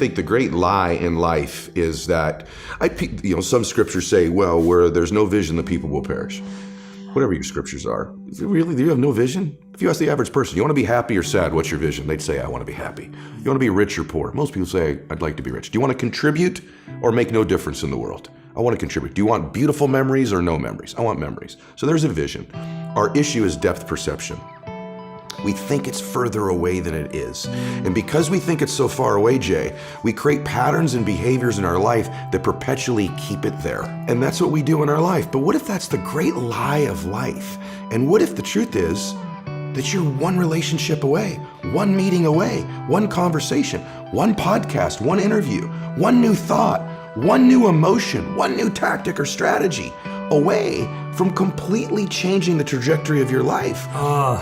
think the great lie in life is that, some scriptures say, well, where there's no vision, the people will perish. Whatever your scriptures are. Really, do you have no vision? If you ask the average person, you want to be happy or sad, what's your vision? They'd say, I want to be happy. You want to be rich or poor? Most people say, I'd like to be rich. Do you want to contribute or make no difference in the world? I want to contribute. Do you want beautiful memories or no memories? I want memories. So there's a vision. Our issue is depth perception. We think it's further away than it is. And because we think it's so far away, Jay, we create patterns and behaviors in our life that perpetually keep it there. And that's what we do in our life. But what if that's the great lie of life? And what if the truth is that you're one relationship away, one meeting away, one conversation, one podcast, one interview, one new thought, one new emotion, one new tactic or strategy away from completely changing the trajectory of your life.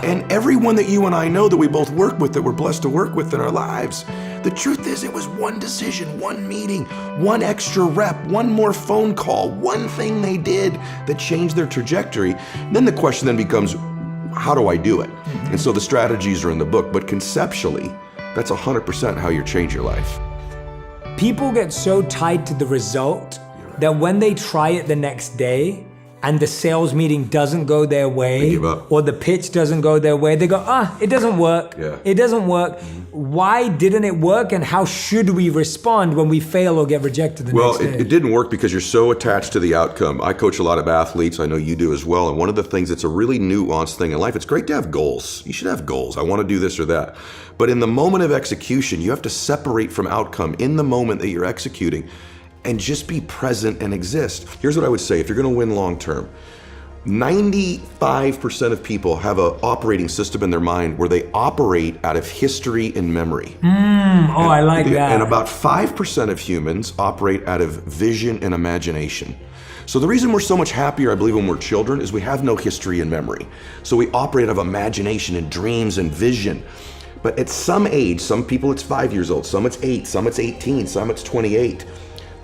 And everyone that you and I know that we both work with, that we're blessed to work with in our lives, the truth is it was one decision, one meeting, one extra rep, one more phone call, one thing they did that changed their trajectory. And then the question then becomes, how do I do it? And so the strategies are in the book, but conceptually, that's 100% how you change your life. People get so tied to the result that when they try it the next day and the sales meeting doesn't go their way or the pitch doesn't go their way, they go, it doesn't work. It doesn't work. Why didn't it work, and how should we respond when we fail or get rejected the next day? Well, it didn't work because you're so attached to the outcome. I coach a lot of athletes. I know you do as well. And one of the things that's a really nuanced thing in life, it's great to have goals. You should have goals. I want to do this or that. But in the moment of execution, you have to separate from outcome in the moment that you're executing and just be present and exist. Here's what I would say, if you're gonna win long term, 95% of people have an operating system in their mind where they operate out of history and memory. I like that. And about 5% of humans operate out of vision and imagination. So the reason we're so much happier, I believe, when we're children is we have no history and memory. So we operate out of imagination and dreams and vision. But at some age, some people it's 5 years old, some it's 8, some it's 18, some it's 28.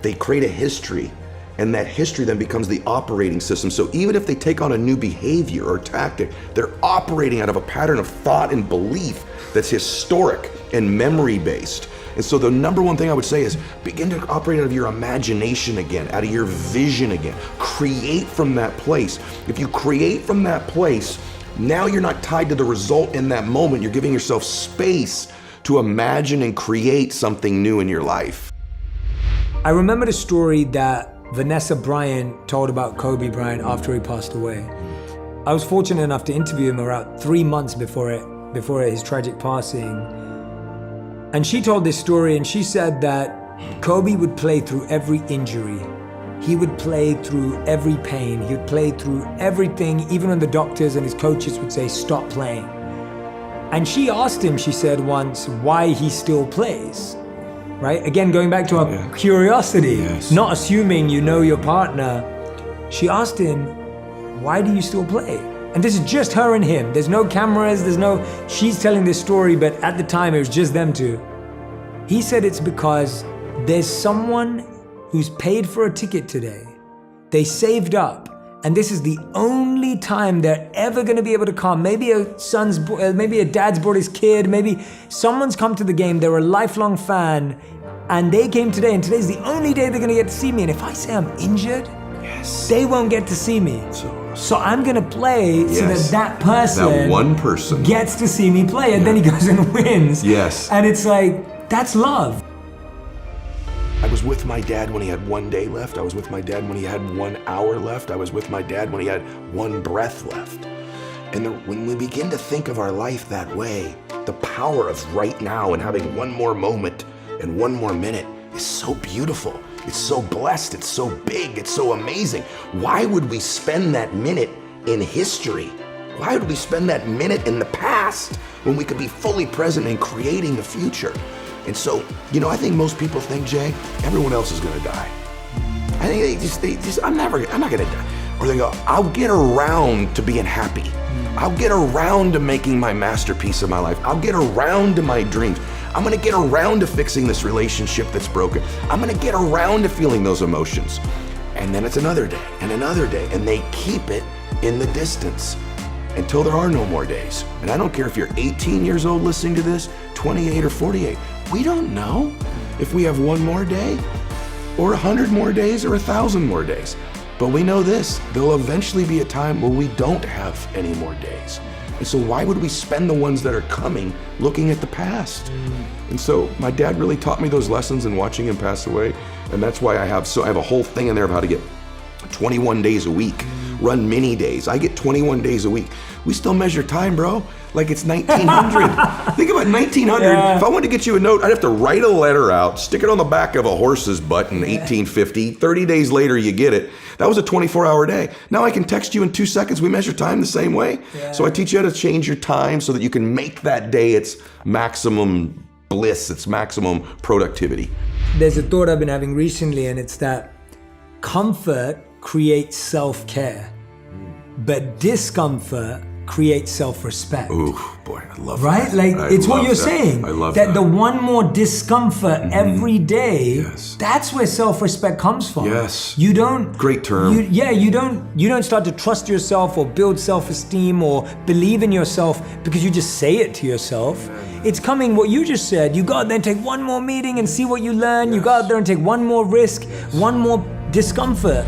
They create a history, and that history then becomes the operating system. So even if they take on a new behavior or tactic, they're operating out of a pattern of thought and belief that's historic and memory-based. And so the number one thing I would say is begin to operate out of your imagination again, out of your vision again. Create from that place. If you create from that place, now you're not tied to the result in that moment. You're giving yourself space to imagine and create something new in your life. I remember the story that Vanessa Bryant told about Kobe Bryant after he passed away. I was fortunate enough to interview him about 3 months before his tragic passing. And she told this story, and she said that Kobe would play through every injury. He would play through every pain. He would play through everything, even when the doctors and his coaches would say, stop playing. And she asked him, she said once, why he still plays. Right? Again, going back to our curiosity, not assuming you know your partner. She asked him, why do you still play? And this is just her and him. There's no cameras, she's telling this story, but at the time it was just them two. He said it's because there's someone who's paid for a ticket today. They saved up, and this is the only time they're ever gonna be able to come. Maybe a dad's brought his kid, maybe someone's come to the game, they're a lifelong fan, and they came today, and today's the only day they're gonna get to see me. And if I say I'm injured, they won't get to see me. So I'm gonna play so that one person gets to see me play, and then he goes and wins. And it's like, that's love. I was with my dad when he had 1 day left. I was with my dad when he had 1 hour left. I was with my dad when he had 1 breath left. And when we begin to think of our life that way, the power of right now and having one more moment and one more minute is so beautiful. It's so blessed. It's so big. It's so amazing. Why would we spend that minute in history? Why would we spend that minute in the past when we could be fully present in creating the future? And so, I think most people think, Jay, everyone else is gonna die. I think they just, I'm not gonna die. Or they go, I'll get around to being happy. I'll get around to making my masterpiece of my life. I'll get around to my dreams. I'm gonna get around to fixing this relationship that's broken. I'm gonna get around to feeling those emotions. And then it's another day, and they keep it in the distance until there are no more days. And I don't care if you're 18 years old listening to this, 28 or 48. We don't know. if we have one more day or 100 more days or 1,000 more days. But we know this, there'll eventually be a time where we don't have any more days. And so why would we spend the ones that are coming looking at the past? And so my dad really taught me those lessons in watching him pass away. And that's why I have a whole thing in there of how to get 21 days a week, run mini days. I get 21 days a week. We still measure time, bro, like it's 1900. Think about 1900. Yeah. If I wanted to get you a note, I'd have to write a letter out, stick it on the back of a horse's butt in 1850. 30 days later, you get it. That was a 24-hour day. Now I can text you in 2 seconds. We measure time the same way. Yeah. So I teach you how to change your time so that you can make that day its maximum bliss, its maximum productivity. There's a thought I've been having recently, and it's that comfort creates self-care, but discomfort creates self-respect. Ooh, boy, I love Right? that. Like, it's what love you're that. saying. I love that. that. The one more discomfort every day, Yes. that's where self-respect comes from. Yes. You don't... Great term. You don't start to trust yourself or build self-esteem or believe in yourself because you just say it to yourself. It's coming, what you just said. You go out there and take one more meeting and see what you learn. You go out there and take one more risk, one more discomfort.